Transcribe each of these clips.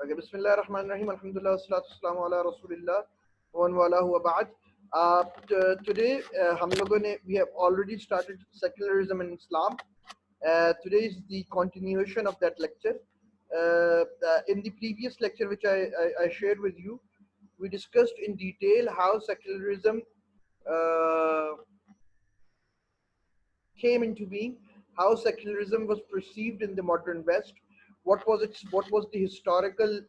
Okay, Bismillah ar-Rahman ar-Rahim, Alhamdulillah, salatu wassalamu ala Rasulillah, wa man walahu wa ba'd. Today, we have already started secularism in Islam. Today is the continuation of that lecture. In the previous lecture, which I shared with you, we discussed in detail how secularism uh, came into being, how secularism was perceived in the modern West, what was the historical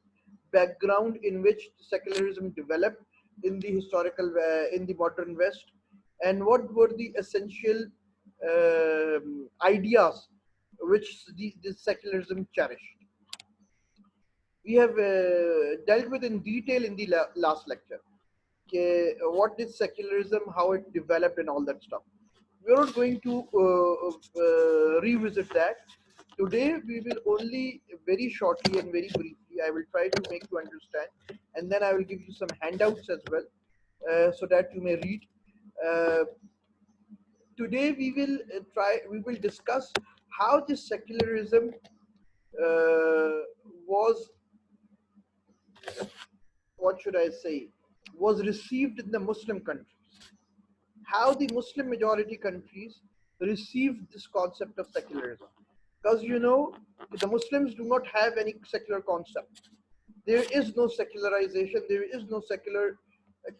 background in which secularism developed in the in the modern West, and what were the essential ideas which the secularism cherished. We have dealt with in detail in the last lecture. Okay, what is secularism, how it developed, and all that stuff. We're not going to revisit that. Today, we will only very shortly and very briefly, I will try to make you understand, and then I will give you some handouts as well so that you may read. Uh, Today, we will discuss how this secularism uh, was, what should I say, was received in the Muslim countries, how the Muslim majority countries received this concept of secularism. Because the Muslims do not have any secular concept. There is no secularization. There is no secular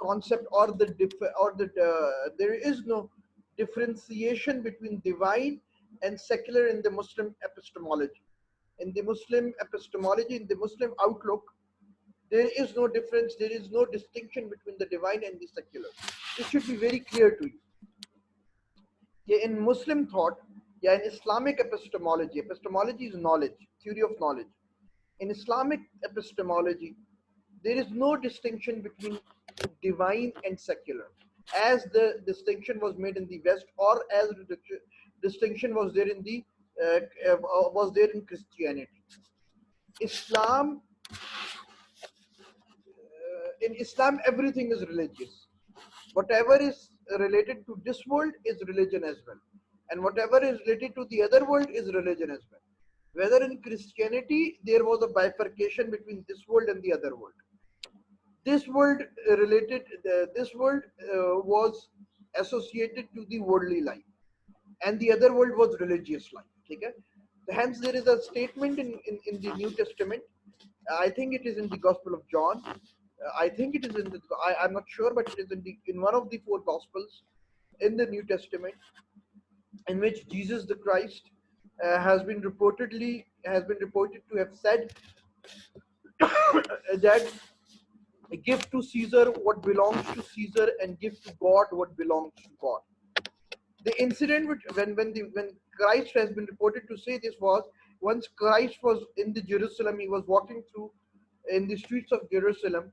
concept, or there is no differentiation between divine and secular in the Muslim epistemology. In the Muslim epistemology, in the Muslim outlook, there is no difference. There is no distinction between the divine and the secular. This should be very clear to you. In Muslim thought, in Islamic epistemology, epistemology is knowledge, theory of knowledge. In Islamic epistemology, there is no distinction between divine and secular, as the distinction was made in the West, or as the distinction was there in Christianity. Islam, in Islam, everything is religious. Whatever is related to this world is religion as well, and whatever is related to the other world is religion as well. Whether in Christianity there was a bifurcation between this world and the other world. This world this world was associated to the worldly life, and the other world was religious life. Okay? Hence, there is a statement in the New Testament. I think it is in the Gospel of John. I think it is in the. I'm not sure, but it is in one of the four Gospels in the New Testament, in which Jesus the Christ has been reported to have said that give to Caesar what belongs to Caesar and give to God what belongs to God. The incident which when Christ has been reported to say this was, once Christ was in the Jerusalem, he was walking through in the streets of Jerusalem.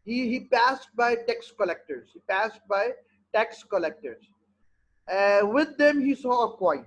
He passed by tax collectors. He passed by tax collectors. With them he saw a coin.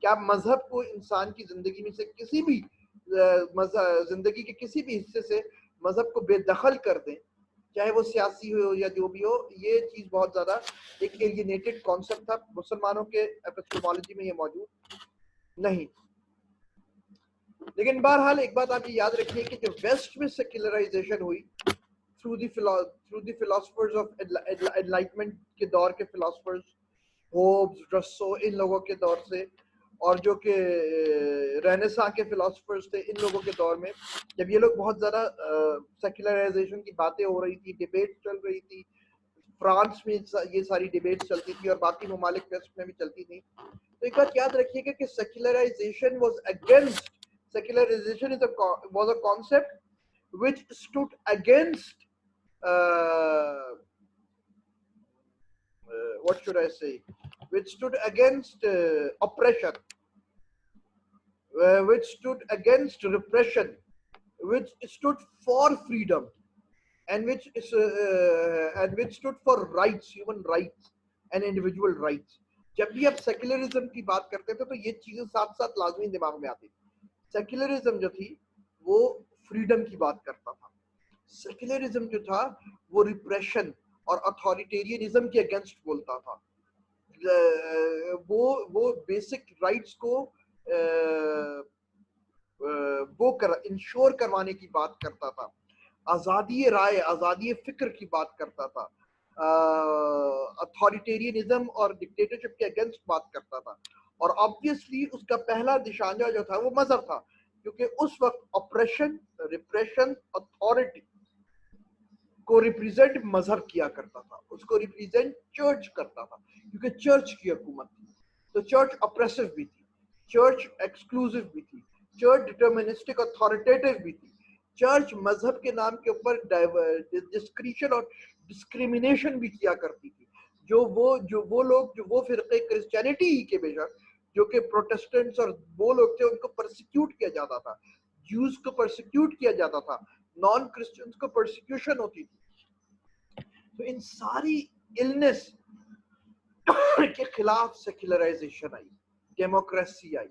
کیا مذہب کو انسان کی زندگی میں سے کسی بھی زندگی کے کسی بھی حصے سے مذہب کو بے دخل کر دیں، چاہے وہ سیاسی ہو یا جو بھی ہو؟ یہ چیز بہت زیادہ ایک ایلینیٹڈ کانسیپٹ تھا، مسلمانوں کے ایپسٹمالوجی میں یہ موجود نہیں۔ لیکن بہرحال ایک بات آپ یہ یاد رکھیے کہ جو ویسٹ میں سیکولرائزیشن ہوئی through the philosophers of enlightenment کے دور کے فلاسفرز، ہوبز، رسو، ان لوگوں کے دور سے، اور جو کہ رینیساں کے فلاسفرز تھے ان لوگوں کے دور میں، جب یہ لوگ بہت زیادہ سیکولرائزیشن کی باتیں ہو رہی تھی، ڈیبیٹ چل رہی تھی، فرانس میں یہ ساری ڈیبیٹ چلتی تھی اور باقی ممالک ویسٹ میں بھی چلتی تھی، تو ایک بات یاد رکھیے گا کہ secularisation was against secularization was a concept which stood against what should I say, which stood against oppression, which stood against repression, which stood for freedom, and which stood for rights, human rights and individual rights. جب بھی آپ secularism کی بات کرتے تھے تو یہ چیزیں ساتھ ساتھ لازمی دماغ میں آتی تھی۔ سیکولرزم جو تھی وہ فریڈم کی بات کرتا تھا، سیکولرزم جو تھا وہ ریپریشن اور اتھارٹیرینزم کے اگینسٹ بولتا تھا، وہ بیسک رائٹس کو وہ انشور کروانے کی بات کرتا تھا، آزادی رائے، آزادی فکر کی بات کرتا تھا، اتھارٹیرینزم اور ڈکٹیٹرشپ کے اگینسٹ بات کرتا تھا، اور آبویسلی اس کا پہلا نشانہ جو تھا وہ مذہب تھا، کیونکہ اس وقت اپریشن، ریپریشن، اتھارٹی کو ریپریزنٹ مذہب کیا کرتا تھا، اس کو ریپریزنٹ چرچ کرتا تھا، کیونکہ چرچ کی حکومت تھی، تو چرچ اپریسو بھی تھی، چرچ ایکسکلوسیو بھی تھی، چرچ ڈٹرمنسٹک اتھارٹیٹیو بھی تھی، چرچ مذہب کے نام کے اوپر ڈسکریشن اور ڈسکریمنیشن بھی کیا کرتی تھی، جو وہ لوگ، جو وہ فرقے کرسچینٹی ہی کے بے شک جو کہ پروٹسٹنٹس اور وہ لوگ تھے، ان کو پرسیکیوٹ کیا جاتا تھا، جوز کو پرسیکیوٹ کیا جاتا تھا، نان کرسچنس کو پرسیکیوشن ہوتی تھی۔ تو ان ساری النس کے خلاف سیکولرائزیشن آئی، ڈیموکریسی آئی،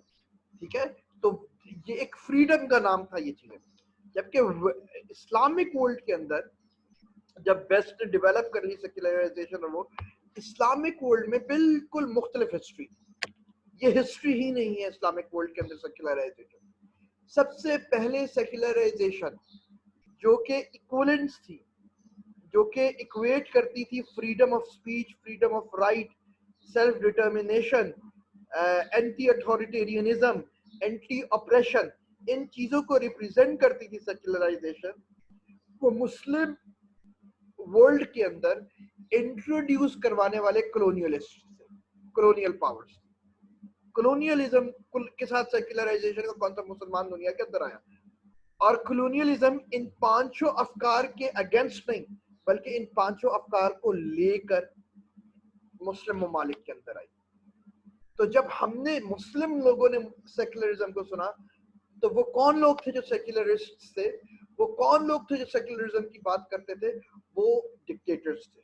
ٹھیک ہے؟ تو یہ ایک فریڈم کا نام تھا یہ چیزیں، جبکہ اسلامک ورلڈ کے اندر جب ویسٹ نے ڈیولپ کر لی سیکولرائزیشن، اور وہ اسلامک ورلڈ میں بالکل مختلف ہسٹری، یہ ہسٹری ہی نہیں ہے اسلامک ورلڈ کے اندر سیکولرائزیشن۔ سب سے پہلے سیکولرائزیشن جو کہ ایکولنس تھی، جو کہ ایکویٹ کرتی تھی freedom of speech, freedom of right, self determination, anti authoritarianism, anti oppression, ان چیزوں کو ریپرزینٹ کرتی تھی سیکولرائزیشن، وہ مسلم ورلڈ کے اندر انٹروڈیوس کروانے والے کلونیلسٹ تھے، کلونیل پاورز۔ کلونیلزم کے ساتھ سیکولرائزیشن کا کانسیپٹ مسلمان دنیا کے اندر آیا، اور کلونیلزم ان پانچوں افکار کے اگینسٹ نہیں، بلکہ ان پانچوں افکار کو لے کر مسلم ممالک کے اندر آئی۔ تو جب ہم نے مسلم لوگوں نے سیکولرزم کو سنا تو وہ کون لوگ تھے جو سیکولرسٹ تھے؟ وہ کون لوگ تھے جو سیکولرزم کی بات کرتے تھے؟ وہ ڈکٹیٹرز تھے،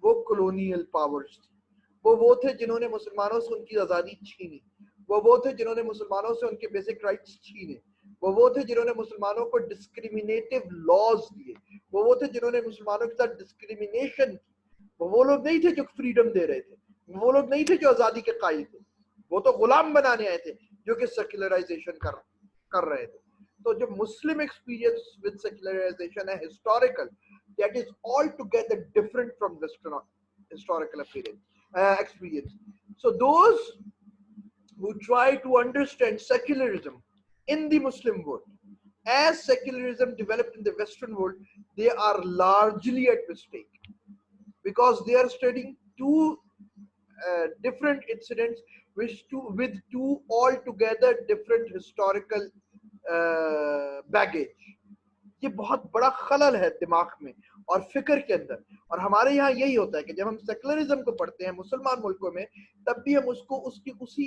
وہ کلونیل پاورز تھے، وہ تھے جنہوں نے مسلمانوں سے ان کی آزادی چھینی، وہ تھے جنہوں نے مسلمانوں سے ان کے بیسک رائٹس چھینے، وہ تھے جنہوں نے مسلمانوں کو ڈسکریمنیٹو لاز دیے، وہ تھے جنہوں نے مسلمانوں کے ساتھ ڈسکریمنیشن کی۔ وہ لوگ نہیں تھے جو فریڈم دے رہے تھے، وہ لوگ نہیں تھے جو آزادی کے قائل تھے، وہ تو غلام بنانے آئے تھے جو کہ سیکولرائزیشن کر رہے تھے۔ تو جو مسلم ایکسپیرینس ود سیکولرائزیشن ہے historical, that is altogether different from Western historical experience. So those who try to understand secularism in the Muslim world as secularism developed in the Western world, they are largely at mistake, because they are studying two different incidents with two altogether different historical baggage. یہ بہت بڑا خلل ہے دماغ میں اور فکر کے اندر، اور ہمارے یہاں یہی ہوتا ہے کہ جب ہم سیکولرزم کو پڑھتے ہیں مسلمان ملکوں میں، تب بھی ہم اس کو اس کی اسی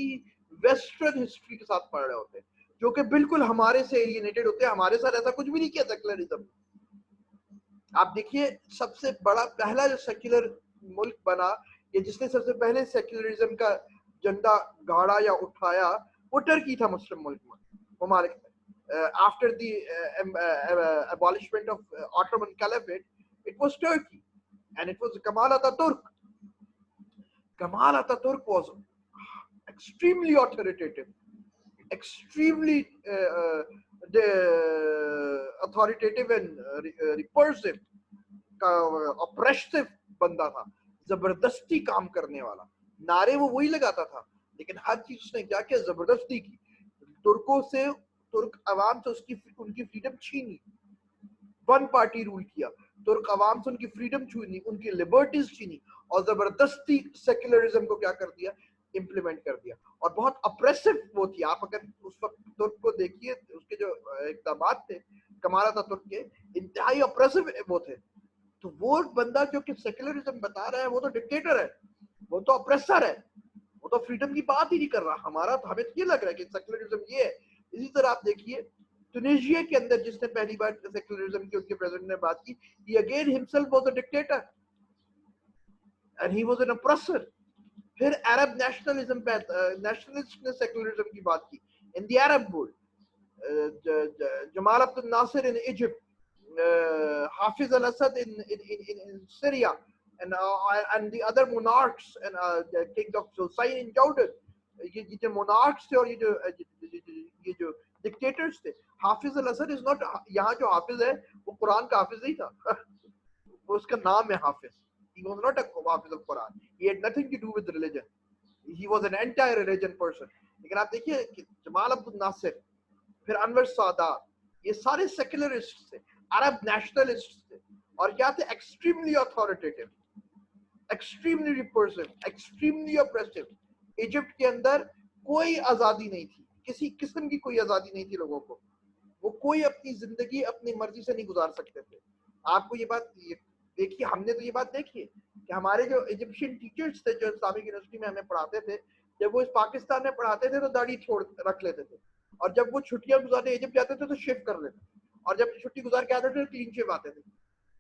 ویسٹرن ہسٹری کے ساتھ پڑھ رہے ہوتے ہیں، جو کہ بالکل ہمارے سے ایلینیٹڈ ہوتے ہیں۔ ہمارے ساتھ ایسا کچھ بھی نہیں کیا سیکولرزم۔ آپ دیکھیے سب سے بڑا پہلا جو سیکولر ملک بنا، یا جس نے سب سے پہلے سیکولرزم کا جھنڈا گاڑا یا اٹھایا وہ ٹرکی تھا مسلم ممالک میں. After the abolishment of Ottoman Caliphate, it was Turkey, and it was Kemal Ataturk. Kemal Ataturk was extremely authoritative, extremely authoritative and repulsive, oppressive بندہ تھا, زبردستی کام کرنے والا. نعرے وہ وہی لگاتا تھا لیکن ہر چیز اس نے کیا زبردستی کی. ترکوں سے, ترک عوام سے ان کی فریڈم چھینی, ون پارٹی رول کیا, ترک عوام سے ان کی فریڈم چھینی, ان کی لبرٹیز چھینی, اور زبردستی سیکولرزم کو کیا کر دیا, امپلیمنٹ کر دیا. اور بہت اپریسو وہ تھی. آپ اگر اس وقت ترک کو دیکھیے, اس کے جو اقدامات تھے کمال اتاترک کے, انتہائی اپریسو وہ تھے. تو وہ بندہ جو کہ سیکولرزم بتا رہا ہے وہ تو ڈکٹیٹر ہے, وہ تو اپریسر ہے, وہ تو فریڈم کی بات ہی نہیں کر رہا. ہمارا تو ہمیں یہ لگ رہا ہے کہ سیکولرزم یہ ہے. اسی طرح آپ دیکھیے ٹونیشیا کے اندر جس نے پہلی بار سیکولرزم کی, اس کے پریزیڈنٹ نے بات کی, he again himself was a dictator and he was an oppressor. پھر عرب نیشنلزم پہ نیشنلسٹ نے سیکولرزم کی بات کی in the Arab world. Jamal Abdel Nasser in Egypt, Hafiz al-Assad in Syria, and the other monarchs, and the king of Hussein in Jordan. یہ جو monarchs تھے اور یہ جو dictators تھے. حافظ الاسد از ناٹ, یہاں جو حافظ ہے وہ قرآن کا حافظ نہیں تھا, وہ اس کا نام ہے حافظ. He was not a حافظ القرآن. He had nothing to do with religion. He was an anti-religion person. لیکن آپ دیکھیے کہ جمال عبد الناصر, پھر انور سادات, یہ سارے سیکولرسٹ تھے, عرب نیشنلسٹ تھے, اور کیا تھے, extremely authoritative, extremely repressive, extremely oppressive. Egypt کے اندر کوئی آزادی نہیں تھی, کسی قسم کی کوئی آزادی نہیں تھی لوگوں کو. وہ کوئی اپنی زندگی اپنی مرضی سے نہیں گزار سکتے تھے. آپ کو یہ بات دیکھیے, ہم نے تو یہ بات دیکھی ہے کہ ہمارے جو ایجپشین ٹیچرز تھے جو اسلامک یونیورسٹی میں ہمیں پڑھاتے تھے, جب وہ اس پاکستان میں پڑھاتے تھے تو داڑھی چھوڑ رکھ لیتے تھے, اور جب وہ چھٹیاں گزارنے ایجپٹ جاتے تھے تو شیو کر لیتے تھے, اور جب چھٹی گزار کے آتے تھے تو کلین شیو آتے تھے.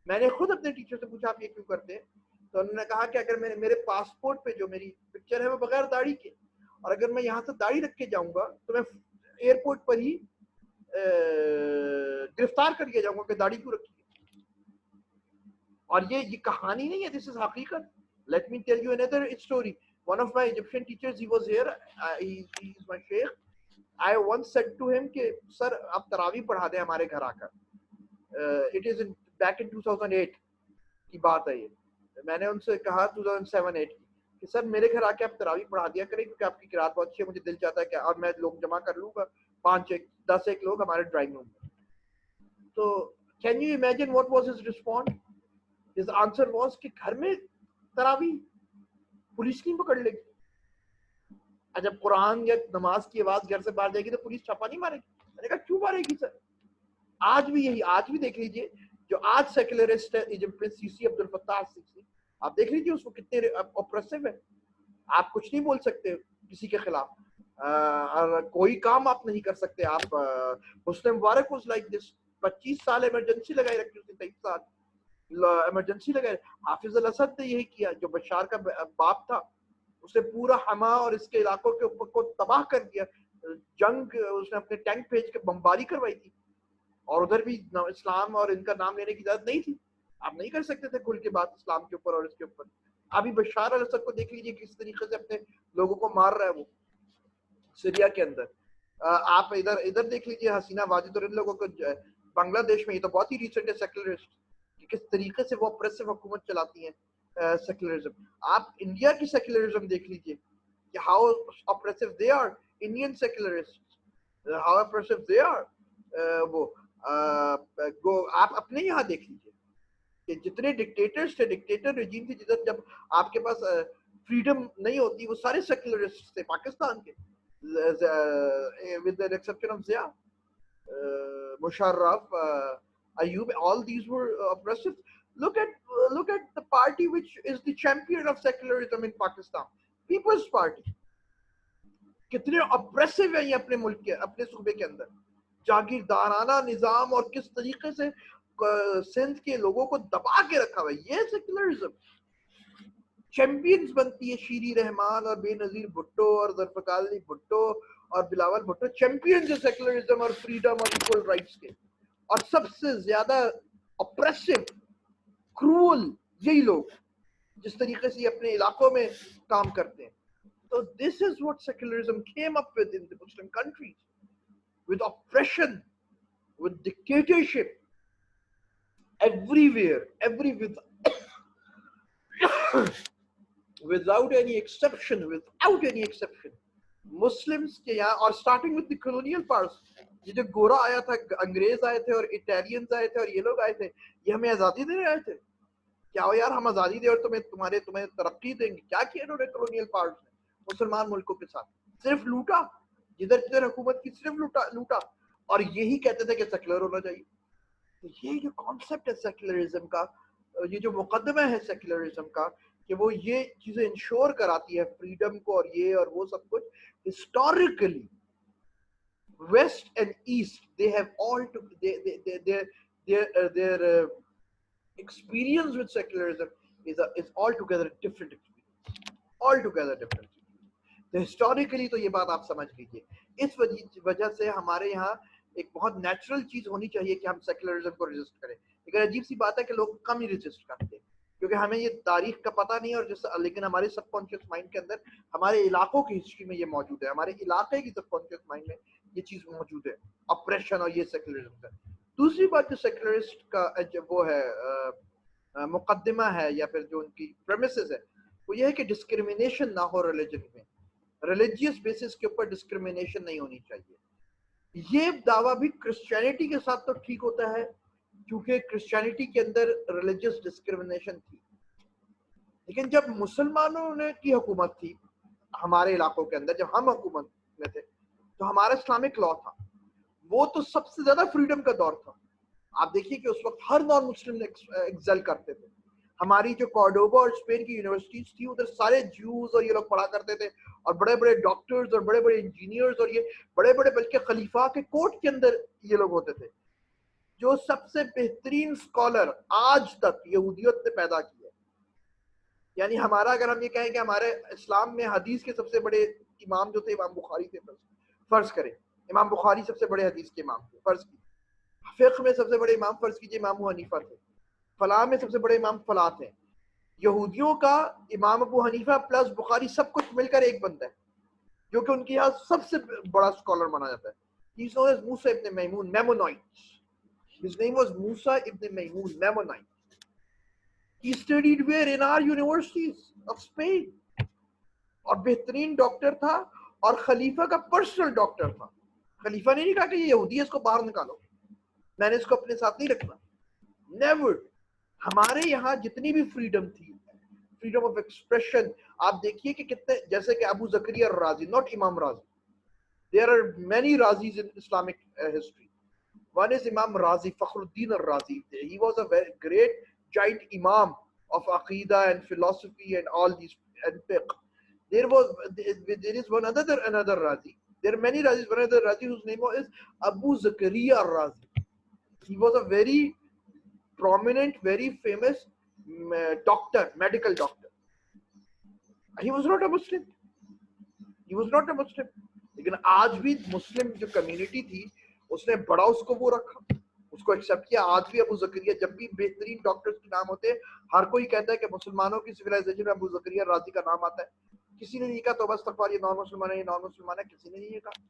میں نے خود اپنے ٹیچر سے پوچھا آپ یہ کیوں کرتے ہیں, تو انہوں نے کہا کہ اگر میرے پاسپورٹ پہ جو میری پکچر ہے وہ بغیر داڑھی کے, اور اگر میں یہاں سے داڑھی رکھ کے جاؤں گا تو میں ایئرپورٹ پر ہی گرفتار کر لیا جاؤں گا کہ داڑھی کیوں رکھی. اور یہ کہانی نہیں ہے, دس از حقیقت. Let me tell you another story. One of my Egyptian teachers, he was here. He is my sheikh. I once said to him کہ سر آپ تراویح پڑھا دیں ہمارے گھر آ کر. It is back in 2008 کی بات ہے یہ. میں نے ان سے کہا 2007-8 کی کہ سر میرے گھر آ کے آپ تراویح پڑھا دیا کریں کیونکہ آپ کی قرات بہت اچھی ہے, مجھے دل چاہتا ہے کہ اور میں لوگ جمع کر لوں گا, 5-10 لوگ ہمارے ڈرائنگ روم میں. تو can you imagine what was his response? His answer was کہ گھر میں تراویح پولیس نہیں پکڑ لے گی. جب قرآن یا نماز کی آواز گھر سے باہر جائے گی تو پولیس چھاپا نہیں مارے گی. میں نے کہا کیوں مارے گی سر؟ آج بھی یہی, آج بھی دیکھ لیجئے جو آج سیکولرسٹ ہے ایجپٹ میں, سیسی عبد الفتاح السیسی, آپ دیکھ لیجئے اس کو کتنے اپریسو ہے. آپ کچھ نہیں بول سکتے کسی کے خلاف, کوئی کام آپ نہیں کر سکتے. آپ حسنی مبارک واز لائک دس, 25 سال ایمرجنسی لگائی رکھی اس نے, 23 سال ایمرجنسی لگائی. حافظ الاسد نے یہی کیا, جو بشار کا باپ تھا, اس نے پورا حما اور اس کے علاقوں کے اوپر کو تباہ کر دیا. جنگ اس نے اپنے ٹینک بھیج کے بمباری کروائی تھی, اور ادھر بھی اسلام اور ان کا نام لینے کی اجازت نہیں تھی. آپ نہیں کر سکتے تھے کھل کے بات اسلام کے اوپر اور اس کے اوپر. ابھی بشار الاسد کو دیکھ لیجیے کس طریقے سے اپنے لوگوں کو مار رہا ہے وہ سیریا کے اندر. آپ ادھر دیکھ لیجیے حسینہ واجد اور ان لوگوں کو بنگلہ دیش میں, یہ تو بہت ہی ریسنٹ ہے سیکولرسٹ, کہ کس طریقے سے وہ اپریسو حکومت چلاتی ہیں سیکولرزم. آپ انڈیا کی سیکولرزم دیکھ لیجیے کہ how oppressive they are. Indian secularist how oppressive they are. وہ آپ اپنے یہاں دیکھ لیجیے کہ جتنے ڈکٹیٹرز تھے, ڈکٹیٹر رجیم تھی, جدھر جب آپ کے پاس فریڈم نہیں ہوتی, وہ سارے سیکولرسٹ تھے پاکستان کے, with the exception of Zia, Musharraf, Ayub, all these were oppressive. Look at the party which is the champion of secularism in Pakistan, People's Party. کتنے oppressive ہیں یہ اپنے ملک کے, اپنے صوبے کے اندر, جاگیردارانہ نظام, اور کس طریقے سے سندھ کے لوگوں کو دبا کے رکھا ہوا ہے. یہ سیکولرزم. چیمپئنز بنتی ہے شیری رحمان اور بے نظیر بھٹو اور ذوالفقار علی بھٹو اور بلاول بھٹو، چیمپئنز سیکولرزم اور فریڈم اور ایکول رائٹس کے، اور سب سے زیادہ اپریسو کرول یہی لوگ جس طریقے سے اپنے علاقوں میں کام کرتے ہیں. So this is what secularism came up with in the Muslim countries, with oppression, with dictatorship everywhere, without any exception, Muslims کے یہاں، اور starting with the colonial parts، یہ جو گورا آیا تھا، انگریز آئے تھے اور اٹیلینز آئے تھے اور یہ لوگ آئے تھے، یہ ہمیں آزادی دینے آئے تھے. کیا ہو یار، ہم آزادی دیں اور تمہیں ترقی دیں گے؟ کیا کیا انہوں نے کلونیل پارٹس نے مسلمان ملکوں کے ساتھ؟ صرف لوٹا، جدھر جدھر حکومت کی صرف لوٹا، اور یہی کہتے تھے کہ سیکولر ہونا چاہیے. تو یہ جو کانسیپٹ ہے سیکولرزم کا، یہ جو مقدمہ ہے سیکولرزم کا، کہ وہ یہ چیزیں انشور کراتی ہے فریڈم کو اور یہ اور وہ سب کچھ. Historically west and east they have all to their experience with secularism is altogether different experience, altogether different. تو ہسٹوریکلی تو یہ بات آپ سمجھ لیجیے. اس وجہ سے ہمارے یہاں ایک بہت نیچرل چیز ہونی چاہیے کہ ہم سیکولرزم کو رجسٹ کریں. لیکن عجیب سی بات ہے کہ لوگ کم ہی رجسٹ کرتے ہیں، کیونکہ ہمیں یہ تاریخ کا پتہ نہیں ہے، لیکن ہمارے سب کانشیس مائنڈ کے اندر ہمارے علاقوں کی ہسٹری میں یہ موجود ہے، ہمارے علاقے کی سب کانشیس مائنڈ میں یہ چیز موجود ہے، اپریشن اور یہ سیکولرزم کا. دوسری بات جو سیکولرسٹ کا وہ ہے مقدمہ ہے یا پھر جو ان کی پریمیسز ہے، وہ یہ ہے کہ ڈسکریمنیشن نہ ہو ریلیجن میں، ریلیجیس بیسس کے اوپر ڈسکریمنیشن نہیں ہونی چاہیے. یہ دعویٰ بھی کرسچینٹی کے ساتھ تو ٹھیک ہوتا ہے، کیونکہ کرسچینٹی کے اندر ریلیجیس ڈسکریمنیشن تھی. لیکن جب مسلمانوں نے کی حکومت تھی ہمارے علاقوں کے اندر، جب ہم حکومت میں تھے، تو ہمارا اسلامک لا تھا، وہ تو سب سے زیادہ فریڈم کا دور تھا. آپ دیکھیے کہ اس وقت ہر نان مسلم ایکسل کرتے تھے. ہماری جو کارڈوبا اور اسپین کی یونیورسٹیز تھی، ادھر سارے جیوز اور یہ لوگ پڑھا کرتے تھے، اور بڑے بڑے ڈاکٹرز اور بڑے بڑے انجینئرز اور یہ بڑے بڑے بلکہ خلیفہ کے کورٹ کے اندر یہ لوگ ہوتے تھے. جو سب سے بہترین اسکالر آج تک یہودیت نے پیدا کیا. یعنی ہمارا اگر ہم یہ کہیں کہ ہمارے اسلام میں حدیث کے سب سے بڑے امام جو تھے امام بخاری تھے، فرض کریں امام بخاری سب سے بڑے حدیث کے امام تھے، فرض کی فقہ میں سب سے بڑے امام فرض کیجیے امام ابو حنیفہ تھے، فلاں میں سب سے بڑے امام فلاں تھے. یہودیوں کا امام ابو حنیفہ پلس بخاری سب کچھ مل کر ایک بندہ ہے جو کہ ان کے یہاں سب سے بڑا اسکالر مانا جاتا ہے. He is known as Musa ibn Maymun, Maimonides. His name was Musa ibn Maymun, Maimonides. He studied where? In our universities of Spain. اور بہترین ڈاکٹر تھا اور خلیفہ کا پرسنل ڈاکٹر تھا. خلیفہ نے نہیں کہا کہ یہ یہودی ہے اس کو باہر نکالو، میں نے اس کو اپنے ساتھ نہیں رکھنا. نیور. ہمارے یہاں جتنی بھی فریڈم تھی، فریڈم آف ایکسپریشن، آپ دیکھیے کہ کتنے، جیسے کہ ابو زکریا الرازی، ناٹ امام رازی. There are many Razis in Islamic history. One is Imam Razi, Fakhruddin al-Razi. He was a very great giant imam of Aqidah and philosophy and all these and fiqh. There is one another Razi. There are many Razis. One other Razi whose name is Abu Zakaria al-Razi. He was a very prominent, very famous doctor, medical doctor. He was not a Muslim. لیکن آج بھی مسلم جو community تھی اس نے بڑا اس کو وہ رکھا، اس کو ایکسیپٹ کیا. آج بھی ابو زکریا، جب بھی بہترین ڈاکٹرز کے نام ہوتے ہیں، ہر کوئی کہتا ہے کہ مسلمانوں کی سویلائزیشن میں ابو زکریا رازی کا نام آتا ہے. کسی نے نہیں کہا تو بس تک یہ نان مسلمان ہے، یہ نان مسلمان ہے، کسی نے نہیں کہا.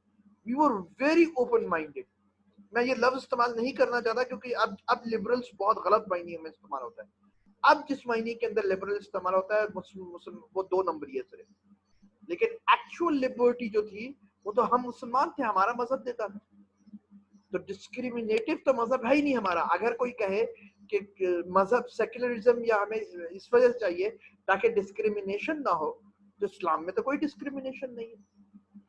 وی ور ویری اوپن مائنڈیڈ. میں یہ لفظ استعمال نہیں کرنا چاہتا کیونکہ اب لبرلس بہت غلط معنی میں استعمال ہوتا ہے. اب جس معنی کے اندر لبرل استعمال ہوتا ہے مسلم وہ 2 نمبری ہے صرف. لیکن ایکچوئل لبرٹی جو تھی وہ تو ہم مسلمان تھے، ہمارا مذہب دیتا تھا. تو ڈسکریمنیٹو تو مذہب ہے ہی نہیں ہمارا. اگر کوئی کہے کہ مذہب سیکولرزم یا ہمیں اس وجہ سے چاہیے تاکہ ڈسکریمنیشن نہ ہو، تو اسلام میں تو کوئی ڈسکریمنیشن نہیں ہے.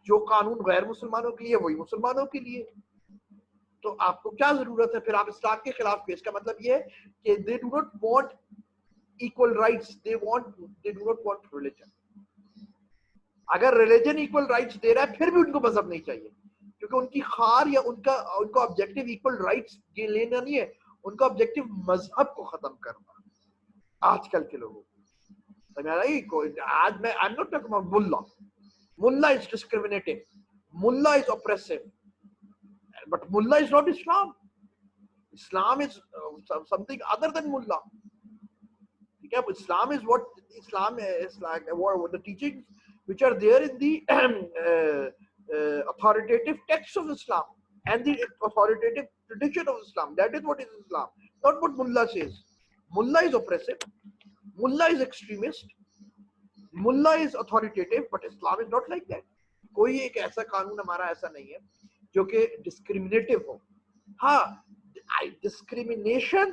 جو قانون غیر مسلمانوں کے لیے وہی مسلمانوں کے لیے. تو آپ کو کیا ضرورت ہے پھر آپ اسلام کے خلاف پیش؟ کا مطلب یہ ہے کہ they do not want equal rights, they do not want religion. اگر ریلیجن ایکول رائٹس دے رہا ہے پھر بھی ان کو مذہب نہیں چاہیے، کیونکہ ان کی خار یا ان کا آبجیکٹو ایکول رائٹس لینا نہیں ہے، ان کا آبجیکٹو مذہب کو ختم کرنا. آج کل کے لوگوں آج میں I'm not talking about mullah. Mullah is discriminative. Mullah is oppressive. But mullah is not Islam. Islam is something other than mullah. Islam is what Islam is like. What the teachings which are there in the authoritative text of Islam and the authoritative tradition of Islam. That is what is Islam. Not what mullah says. Mullah is oppressive. Mullah is extremist. Mullah is authoritative, but Islam is not like that. کوئی ایک ایسا قانون ہمارا ایسا نہیں ہے جو کہ ڈسکریمنیٹو ہو. ہاں ڈسکریمنیشن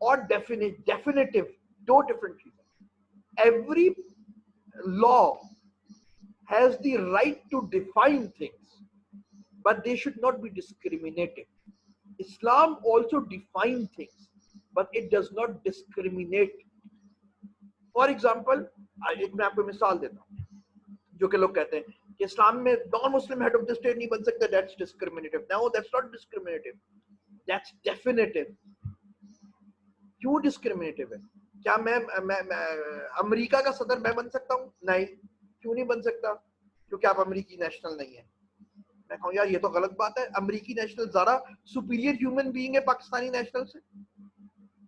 اور ڈیفینیٹو دو ڈفرنٹ چیزیں. Every law has the right to define things, but they should not be discriminative. Islam also defines things, but it does not discriminate. For example, ایک میں آپ کو مثال دیتا ہوں جو کہ لوگ کہتے ہیں کہ اسلام میں نان مسلم ہیڈ آف دا اسٹیٹ نہیں بن سکتا. That's discriminative. No, that's not discriminative. That's definitive. کیوں ڈسکریمنیٹو ہے؟ کیا میں امریکہ کا صدر میں بن سکتا ہوں؟ نہیں. کیوں نہیں بن سکتا؟ کیونکہ آپ امریکی نیشنل نہیں ہیں. میں کہوں یار یہ تو غلط بات ہے. امریکی نیشنل زیادہ سپیریئر ہیومن بینگ ہے پاکستانی نیشنل سے.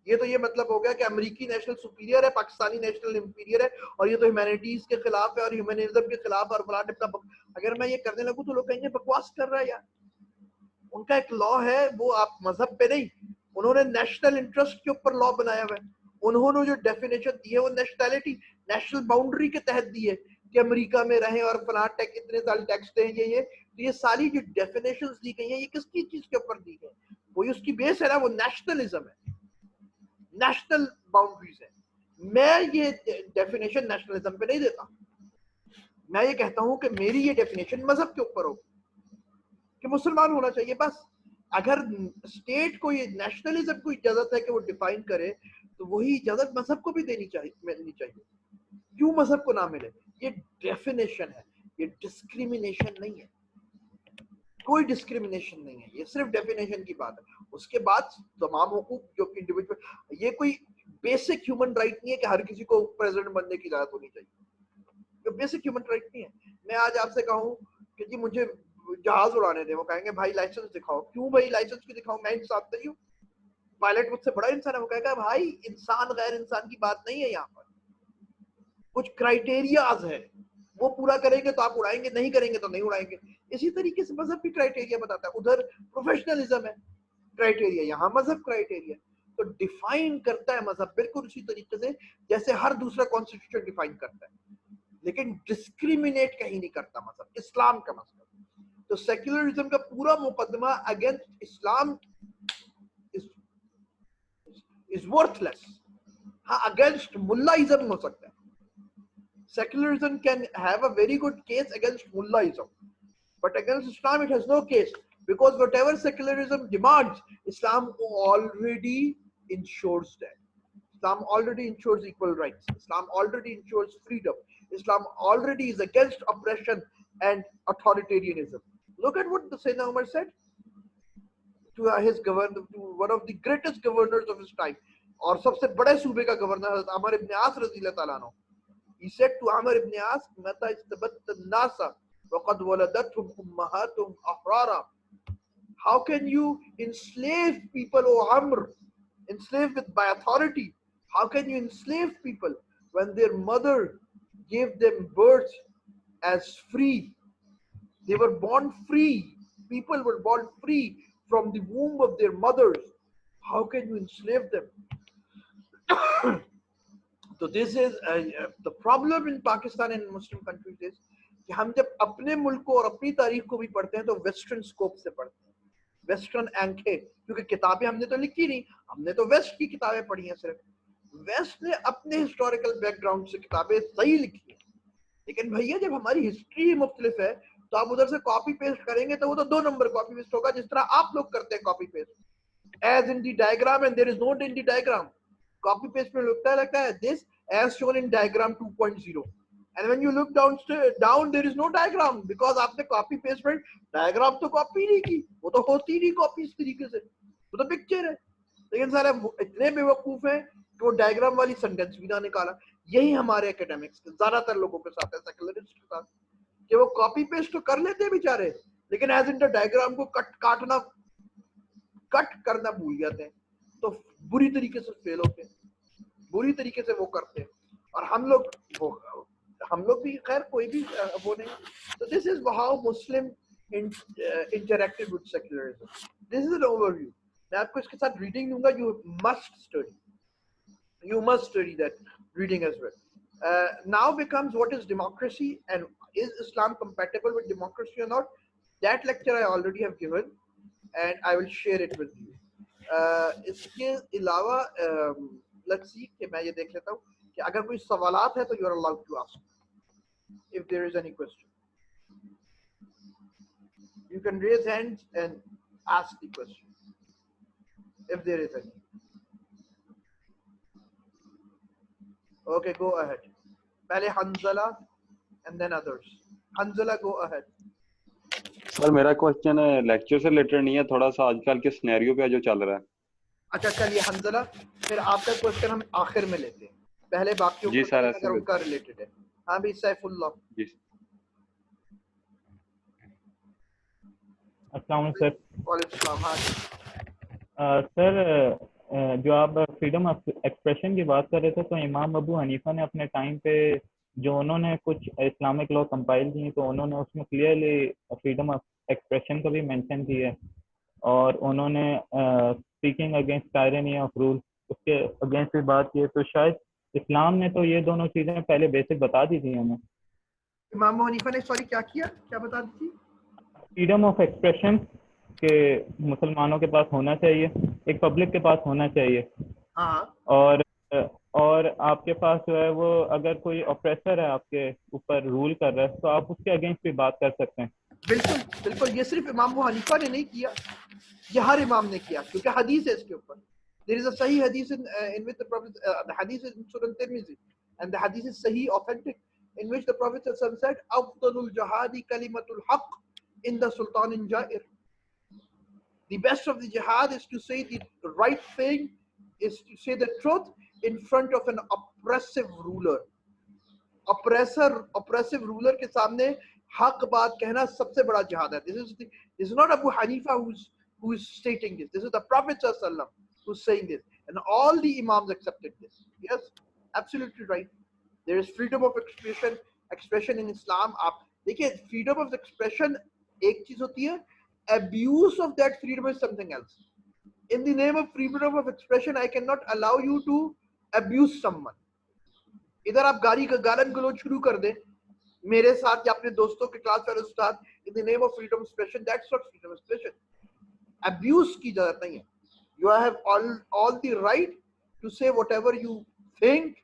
یہ تو یہ مطلب ہو گیا کہ امریکی نیشنل سپیریئر ہے, پاکستانی نیشنل انفیریئر ہے, اور یہ تو ہیومینٹیز کے خلاف ہے اور ہیومنزم کے خلاف اور فلاں ٹپ کا. اگر میں یہ کرنے لگوں تو لوگ کہیں گے بکواس کر رہا ہے یار. ان کا ایک لا ہے, وہ آپ مذہب پہ نہیں, انہوں نے نیشنل انٹرسٹ کے اوپر لا بنایا ہوا ہے. انہوں نے جو ڈیفینیشن دی ہے وہ نیشنلٹی, نیشنل باؤنڈری کے تحت دی ہے کہ امریکہ میں رہیں اور فلاں ٹیکس اتنے سال ٹیکس دیں. یہ ساری جو ڈیفینیشنز دی گئی ہیں یہ کس کی چیز کے اوپر دی گئی؟ وہی اس کی بیس ہے نا, وہ نیشنلزم ہے, نیشنل باؤنڈریز ہے. میں یہ ڈیفینیشن نیشنلزم پہ نہیں دیتا. میں یہ کہتا ہوں کہ میری یہ ڈیفینیشن مذہب کے اوپر ہو کہ مسلمان ہونا چاہیے بس. اگر اسٹیٹ کو یہ نیشنلزم کو اجازت ہے کہ وہ ڈیفائن کرے تو وہی اجازت مذہب کو بھی دینی چاہیے, ملنی چاہیے. کیوں مذہب کو نہ ملے؟ یہ ڈیفینیشن ہے, یہ ڈسکریمنیشن نہیں ہے. کوئی ڈسکریمنیشن نہیں ہے, یہ صرف ڈیفینیشن کی بات ہے. اس کے بعد تمام حقوق جو انڈیویجول, یہ کوئی بیسک ہیومن رائٹ نہیں ہے کہ ہر کسی کو پریزیڈنٹ بننے کی اجازت ہونی چاہیے. یہ بیسک ہیومن رائٹ نہیں ہے. میں آج آپ سے کہوں کہ جی مجھے جہاز اڑانے دیں, وہ کہیں گے بھائی لائسنس دکھاؤ. کیوں بھائی لائسنس کیوں دکھاؤں؟ میں انسان نہیں ہوں؟ پائلٹ مجھ سے بڑا انسان ہے. وہ کہے گا بھائی انسان غیر انسان کی بات نہیں ہے, یہاں پر کچھ کرائٹیریاز ہے, وہ پورا کریں گے تو آپ اڑائیں گے, نہیں کریں گے تو نہیں اڑائیں گے. اسی طریقے سے مذہب بھی کرائٹیریا بتاتا ہے. ادھر پروفیشنلزم ہے کرائٹیریا, یہاں مذہب کرائٹیریا. تو ڈیفائن کرتا ہے مذہب بالکل اسی طریقے سے جیسے ہر دوسرا کانسٹیٹیوشن ڈیفائن کرتا ہے, لیکن ڈسکریمنیٹ کہیں نہیں کرتا مذہب, اسلام کا مذہب. تو سیکولرزم کا پورا مقدمہ اگینسٹ اسلام is worthless. ہاں اگینسٹ ملائزم ہو سکتا ہے. Secularism can have a very good case against mullaism, but against Islam it has no case, because whatever secularism demands, Islam already ensures that. Islam already ensures equal rights. Islam already ensures freedom. Islam already is against oppression and authoritarianism. Look at what the Sayyidina Umar said to his governor, to one of the greatest governors of his time, اور سب سے بڑے صوبے کا governor حضرت عمر ابن عاص رضی اللہ تعالیٰ عنہ. He said to Amr ibn As, مَتَى اسْتَبَدَّ النَّاسَ وَقَدْ وَلَدَتْهُمْ أُمَّهَاتُهُمْ أَحْرَارًا. How can you enslave people, O Amr? Enslave by authority. How can you enslave people when their mother gave them birth as free? They were born free. People were born free from the womb of their mothers. How can you enslave them? So this is the problem in Pakistan and Muslim countries is کہ ہم جب اپنے ملک کو اور اپنی تاریخ کو بھی پڑھتے ہیں تو ویسٹرن سکوپ سے پڑھتے ہیں, ویسٹرن آنکھیں, کیونکہ کتابیں ہم نے تو لکھی نہیں, ہم نے تو ویسٹ کی کتابیں پڑھی ہیں. صرف ویسٹ نے اپنے ہسٹوریکل بیک گراؤنڈ سے کتابیں صحیح لکھی ہیں, لیکن بھیا جب ہماری ہسٹری مختلف ہے تو آپ ادھر سے کاپی پیسٹ کریں گے تو وہ تو 2 نمبر کاپی پیسٹ ہوگا, جس طرح آپ لوگ کرتے ہیں copy paste. As in the diagram and there is no in the diagram. Copy paste میں لگتا ہے this as shown in diagram 2.0, and when you look down there is no diagram, because آپ نے copy paste میں diagram تو copy نہیں کی, وہ تو ہوتی نہیں copy اس طریقے سے, وہ تو picture ہے. لیکن سارے اتنے بیوقوف ہیں کہ وہ diagram والی sentence بھی نہ نکالا. یہی ہمارے اکیڈمکس کے زیادہ تر لوگوں کے ساتھ ہے, سیکولرسٹ کے ساتھ, کہ وہ کاپی پیسٹ تو کر لیتے ہیں بیچارے, لیکن ایز انٹر ڈائیگرام کو کٹ کرنا بھول جاتے ہیں, تو بری طریقے سے فیل ہوتے ہیں, بری طریقے سے وہ کرتے ہیں. اور ہم لوگ بھی خیر کوئی بھی وہ نہیں. So this is how Muslim interacted with secularism. This is an overview. میں آپ کو اس کے ساتھ ریڈنگ دوں گا. You must study that reading as well. Now becomes what is democracy and is Islam compatible with democracy or not? That lecture I already have given and I will share it with you. اس کے علاوہ let's see کہ میں یہ دیکھ لیتا ہوں کہ اگر کوئی سوالات ہے تو you are allowed to ask. If there is any question, you can raise hands and ask the question. If there is any. Okay, go ahead. پہلے حنزلہ and then others. Hanzala, go ahead. سر میرا question lecture سے related نہیں ہے, تھوڑا سا آج کل کے سینیریو پہ جو چل رہا ہے. اچھا چلیے حنزلہ, پھر آپ کا کوشچن ہم آخر میں لیتے ہیں, پہلے باقیوں جی کو سر, اگر ان کا ریلیٹڈ ہے. ہاں بھی سیف اللہ. جی السلام علیکم سر. وعلیکم السلام. ہاں سر, جو آپ فریڈم آف ایکسپریشن کی بات کر رہے تھے, تو امام ابو حنیفہ نے اپنے ٹائم پہ جو انہوں نے کچھ اسلامک لا کمپائل کی, تو انہوں نے اس میں کلیئرلی فریڈم آف ایکسپریشن کو بھی مینشن کی ہے, اور انہوں نے اسپیکنگ اگینسٹ ٹائرنی آف رول اس کے اگینسٹ بھی بات کی ہے. تو شاید اسلام نے تو یہ دونوں چیزیں پہلے بیسک بتا دی تھی ہمیں. امام ابو حنیفہ نے سوری کیا بتا دی تھی؟ فریڈم آف ایکسپریشن کہ مسلمانوں کے پاس ہونا چاہیے, ایک پبلک کے پاس ہونا چاہیے, اور آپ کے پاس جو ہے وہ اگر کوئی اپریسر ہے آپ کے اوپر رول کر رہا ہے تو آپ اس کے اگینسٹ بھی بات کر سکتے ہیں. بالکل بالکل, یہ صرف امام ابو حنیفہ نے نہیں کیا, یہ ہر امام نے کیا, کیونکہ حدیث ہے اس کے اوپر. There is a صحیح حدیث in which the Prophet, the hadith is in Sunan Tirmidhi, and the hadith is sahih, authentic, in which the Prophet said, "Afdalul jihadi kalimatul haqq inda sultanin ja'ir." The best of the jihad is to say the right thing, is to say the truth in front of an oppressive ruler. Oppressive ruler کے سامنے حق بات کہنا سب سے بڑا جہاد ہے. This is not Abu Hanifa who is stating this. This is the Prophet sallallahu alaihi wasallam who's saying this, and all the imams accepted this. Yes, absolutely right. There is freedom of expression in Islam. آپ دیکھیے, freedom of expression ایک چیز ہوتی ہے, abuse of that freedom is something else. In the name of freedom of expression, I cannot allow you to abuse someone. ادھر آپ گالن گلوچ شروع کر دیں میرے ساتھ یا اپنے دوستوں کے کلاس والے استاد, in the name of freedom of expression, that's not freedom of expression. Abuse کی اجازت نہیں ہے. You have all the right to say whatever you think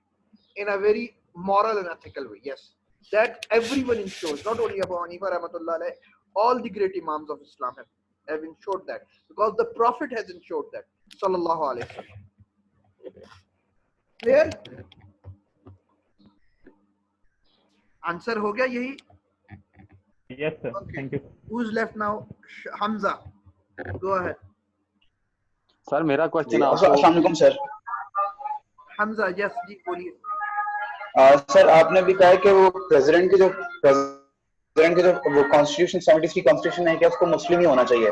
in a very moral and ethical way. Yes, that everyone ensures, not only Abu Hanifa rahmatullah alayh, all the great imams of Islam have ensured that, because the Prophet has ensured that sallallahu alayhi wa sallam. Clear? Answer ہو گیا یہی؟ Yes sir, thank you. Who's left now? Hamza, go ahead. سر میرا question السلام علیکم سر. حمزہ, yes جی بولیے. سر آپ نے بھی کہا ہے کہ وہ پریزیڈنٹ کی جو وہ کانسٹیٹیوشن 73 کانسٹیٹیوشن ہے کہ اس کو مسلم ہی ہونا چاہیے,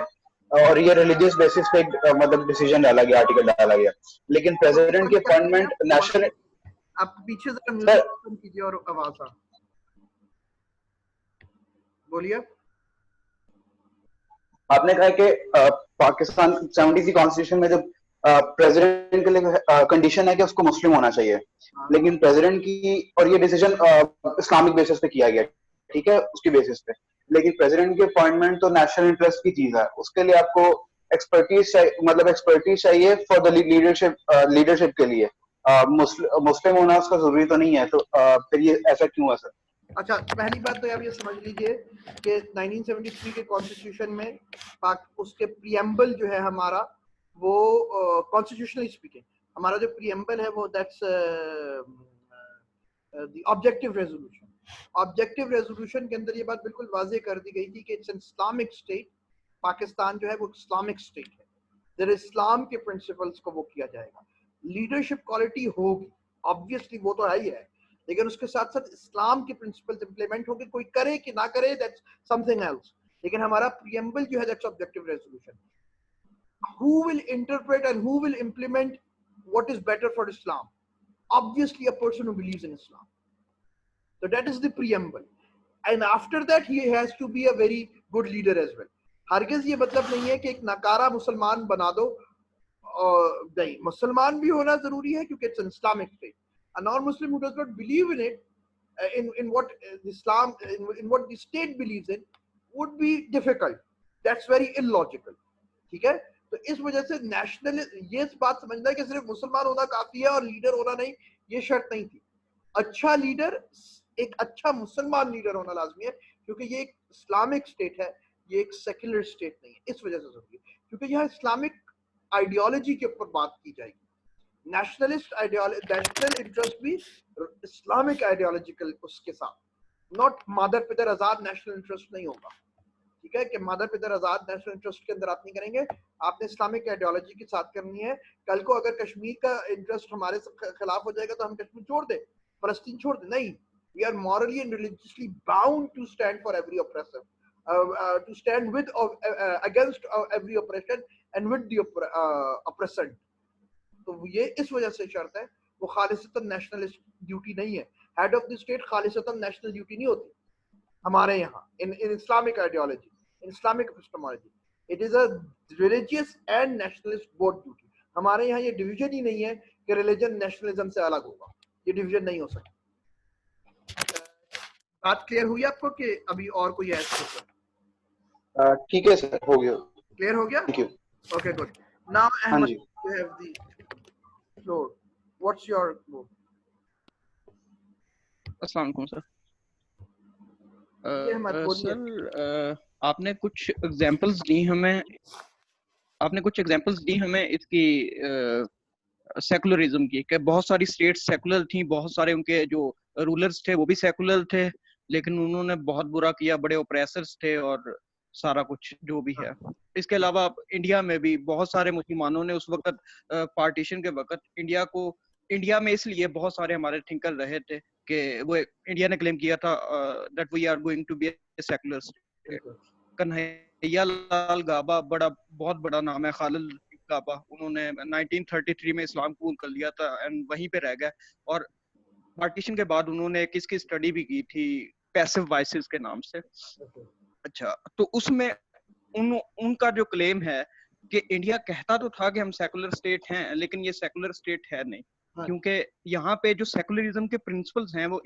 اور یہ ریلیجیس بیسس پہ مطلب ڈیسیجن ڈالا گیا, آرٹیکل ڈالا گیا, لیکن پریزیڈنٹ کی اپائنٹمنٹ نیشنل. آپ پیچھے ذرا میوزک کم کیجیے اور آواز آ بولیے. آپ نے کہا کہ پاکستان 73 کانسٹیٹیوشن میں جب پریزیڈنٹ کے لیے کنڈیشن ہے کہ اس کو مسلم ہونا چاہیے, لیکن پریزیڈنٹ کی, اور یہ ڈیسیجن اسلامک بیسس پہ کیا گیا, ٹھیک ہے, اس کی بیسس پہ, لیکن پریزیڈنٹ کی اپوائنٹمنٹ تو نیشنل انٹرسٹ کی چیز ہے, اس کے لیے آپ کو ایکسپرٹیز چاہیے فار دا لیڈرشپ کے لیے. مسلم ہونا اس کا ضروری تو نہیں ہے, تو پھر یہ ایسا کیوں ہے سر؟ اچھا, پہلی بات تو آپ یہ سمجھ لیجئے کہ 1973 کے کانسٹیٹیوشن میں اس کے پریمبل جو ہے ہمارا, وہ کانسٹیٹیوشنلی اسپیکنگ ہمارا جو پریمبل ہے وہ that's the objective resolution. Objective resolution کے اندر یہ بات بالکل واضح کر دی گئی تھی کہ it's an Islamic state. Pakistan جو ہے وہ اسلامک اسٹیٹ ہے, در اسلام کے پرنسپلس کو وہ کیا جائے گا. لیڈرشپ کوالٹی ہوگی, آبویسلی وہ تو ہے ہی ہے, لیکن اس کے ساتھ ساتھ اسلام کے پرنسپلز امپلیمنٹ ہوں گے, کوئی کرے کہ نہ کرے دیٹس سم تھنگ ایلس. لیکن ہمارا پریمبل جو ہے that's objective resolution. Who will interpret and who will implement what is better for Islam? Obviously a person who believes in Islam. So that is the preamble. And after that he has to be a very good leader as well. ہرگز یہ مطلب نہیں ہے کہ ایک ناکارہ مسلمان بنا دو, نہیں, مسلمان بھی ہونا ضروری ہے کیونکہ it's an Islamic state. A non-Muslim who does not believe in it, in what Islam, in what the state believes in, would be difficult. That's very illogical. ٹھیک ہے, تو اس وجہ سے نیشنل یہ بات سمجھنا ہے کہ صرف مسلمان ہونا کافی ہے اور لیڈر ہونا نہیں, یہ شرط نہیں تھی. اچھا لیڈر, ایک اچھا مسلمان لیڈر ہونا لازمی ہے, کیونکہ یہ ایک اسلامک اسٹیٹ ہے, یہ ایک سیکولر اسٹیٹ نہیں ہے. اس وجہ سے ضروری ہے کیونکہ یہاں اسلامک آئیڈیالوجی کے اوپر بات کی جائے گی. نیشنلسٹ نیشنل انٹرسٹ بھی اسلامک آئیڈیالوجیکل اس کے ساتھ, ناٹ مادر پدر آزاد نیشنل انٹرسٹ نہیں ہوگا. ٹھیک ہے, کہ مادر پدر آزاد نیشنل انٹرسٹ کے اندر آپ نہیں کریں گے, آپ نے اسلامک آئیڈیالوجی کے ساتھ کرنی ہے. کل کو اگر کشمیر کا انٹرسٹ ہمارے خلاف ہو جائے گا تو ہم کشمیر چھوڑ دیں, فلسطین چھوڑ دیں, نہیں. We are morally and religiously bound to stand for every oppressor, to stand with against every oppression and with the oppressant. تو یہ اس وجہ سے شرط ہے, وہ خالصتاً نیشنلسٹ ڈیوٹی نہیں ہے. ہیڈ آف دی اسٹیٹ خالصتاً نیشنل ڈیوٹی نہیں ہوتی ہمارے یہاں in Islamic ideology, in Islamic epistemology. It is a religious and nationalist both duty. ہمارے یہاں یہ ڈویژن ہی نہیں ہے کہ ریلیجن نیشنلزم سے الگ ہوگا, یہ ڈویژن نہیں ہو سکتا. بات کلیئر ہوئی آپ کو کہ ابھی اور کوئی ایسا؟ ٹھیک ہے سر, ہو گیا. کلیئر ہو گیا؟ Thank you. Okay good. Now ہاں احمد, جی, you have the floor. What's your move? السلام علیکم سر. یہ احمد بولیے. سر آپ نے کچھ ایگزامپلس دی ہمیں اس کی سیکولرزم کی, کہ بہت ساری اسٹیٹ سیکولر تھیں, بہت سارے ان کے جو رولرز تھے وہ بھی سیکولر تھے, لیکن انہوں نے بہت برا کیا, بڑے اوپریسرز تھے اور سارا کچھ جو بھی ہے. اس کے علاوہ انڈیا میں بھی بہت سارے مسلمانوں نے اس وقت پارٹیشن کے وقت انڈیا میں اس لیے بہت سارے ہمارے تھنکر رہے تھے کہ وہ انڈیا نے کلیم کیا تھا that we are going to be a secular state. Kanhaiya Lal Gaba بہت بڑا نام ہے, خالد گابا, انہوں نے 1933 میں اسلام قبول کر لیا تھا اینڈ وہیں پہ رہ گئے. اور پارٹیشن کے بعد انہوں نے کس کی اسٹڈی بھی کی تھی, پیسو وائسز کے نام سے. اچھا, تو اس میں ان کا جو کلیم ہے کہ انڈیا کہتا تو تھا کہ ہم سیکولر اسٹیٹ ہیں, لیکن یہ سیکولر اسٹیٹ ہے نہیں, کیونکہ یہاں پہ جو سیکولرزم کے پرنسپلز ہیں وہ